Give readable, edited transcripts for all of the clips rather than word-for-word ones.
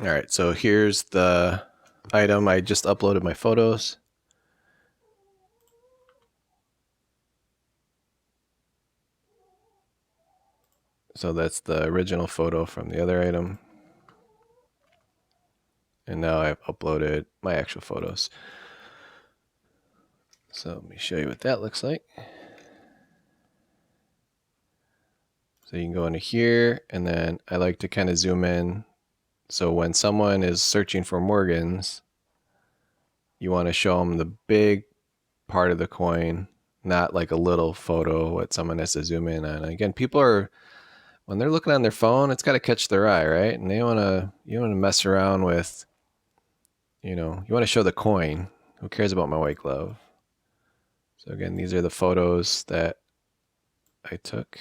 All right, so here's the item. I just uploaded my photos. So that's the original photo from the other item. And now I've uploaded my actual photos. So let me show you what that looks like. So you can go into here, and then I like to kind of zoom in. So when someone is searching for Morgans, you want to show them the big part of the coin, not like a little photo what someone has to zoom in on. Again, people are, when they're looking on their phone, it's got to catch their eye, right? And you want to mess around with, you want to show the coin. Who cares about my white glove? So again, these are the photos that I took.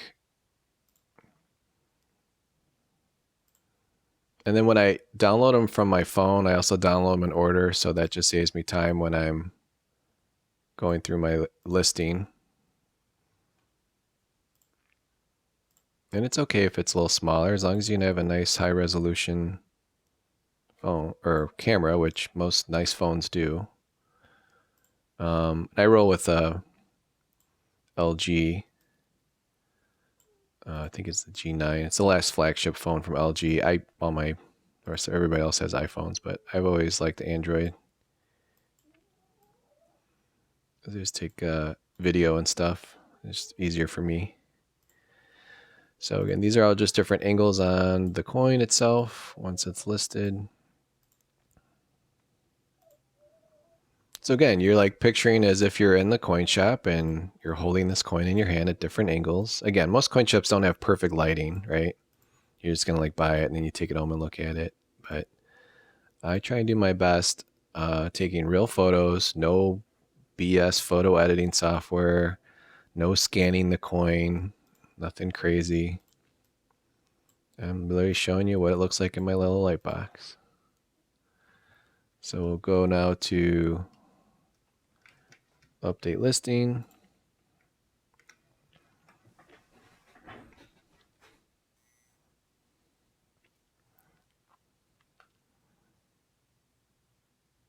And then when I download them from my phone, I also download them in order, so that just saves me time when I'm going through my listing. And it's okay if it's a little smaller, as long as you have a nice high resolution phone or camera, which most nice phones do. I roll with a LG. I think it's the G9. It's the last flagship phone from LG. Everybody else has iPhones, but I've always liked the Android. I just take video and stuff. It's easier for me. So again, these are all just different angles on the coin itself once it's listed. So again, you're like picturing as if you're in the coin shop and you're holding this coin in your hand at different angles. Again, most coin shops don't have perfect lighting, right? You're just gonna like buy it and then you take it home and look at it. But I try and do my best taking real photos, no BS photo editing software, no scanning the coin, nothing crazy. I'm literally showing you what it looks like in my little light box. So we'll go now to update listing.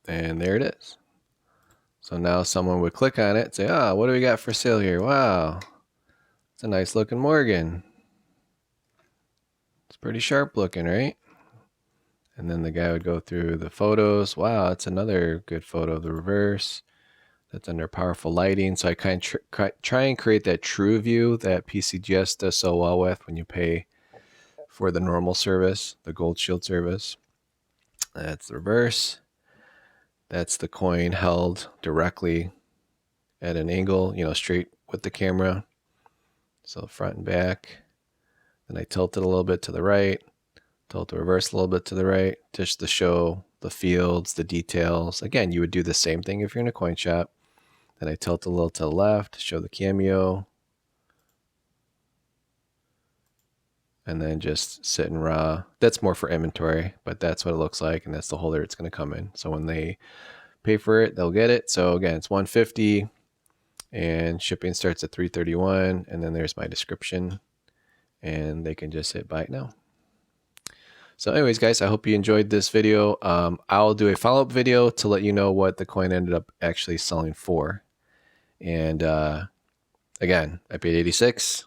And there it is. So now someone would click on it and say, ah, what do we got for sale here? Wow, it's a nice looking Morgan. It's pretty sharp looking, right? And then the guy would go through the photos. Wow, that's another good photo of the reverse. That's under powerful lighting. So I kind of try and create that true view that PCGS does so well with when you pay for the normal service, the Gold Shield service. That's the reverse. That's the coin held directly at an angle, straight with the camera. So front and back. Then I tilt it a little bit to the right, tilt the reverse a little bit to the right, just to show the fields, the details. Again, you would do the same thing if you're in a coin shop. Then I tilt a little to the left, show the cameo. And then just sit in raw. That's more for inventory, but that's what it looks like, and that's the holder it's going to come in. So when they pay for it, they'll get it. So again, it's $150, and shipping starts at $331, and then there's my description, and they can just hit buy it now. So anyways, guys, I hope you enjoyed this video. I'll do a follow-up video to let you know what the coin ended up actually selling for. And again, I paid $86.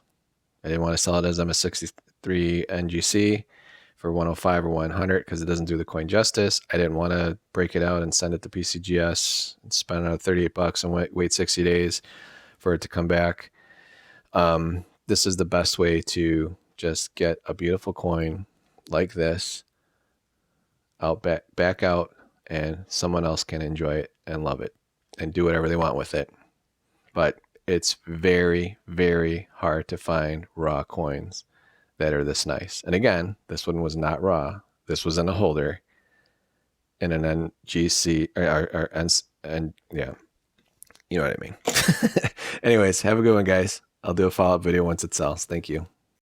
I didn't want to sell it as MS63 NGC for 105 or 100 because it doesn't do the coin justice. I didn't want to break it out and send it to PCGS and spend another $38 and wait 60 days for it to come back. This is the best way to just get a beautiful coin like this back out, and someone else can enjoy it and love it and do whatever they want with it. But it's very, very hard to find raw coins that are this nice. And again, this one was not raw. This was in a holder in an NGC and yeah, you know what I mean. Anyways, have a good one, guys. I'll do a follow-up video once it sells. Thank you.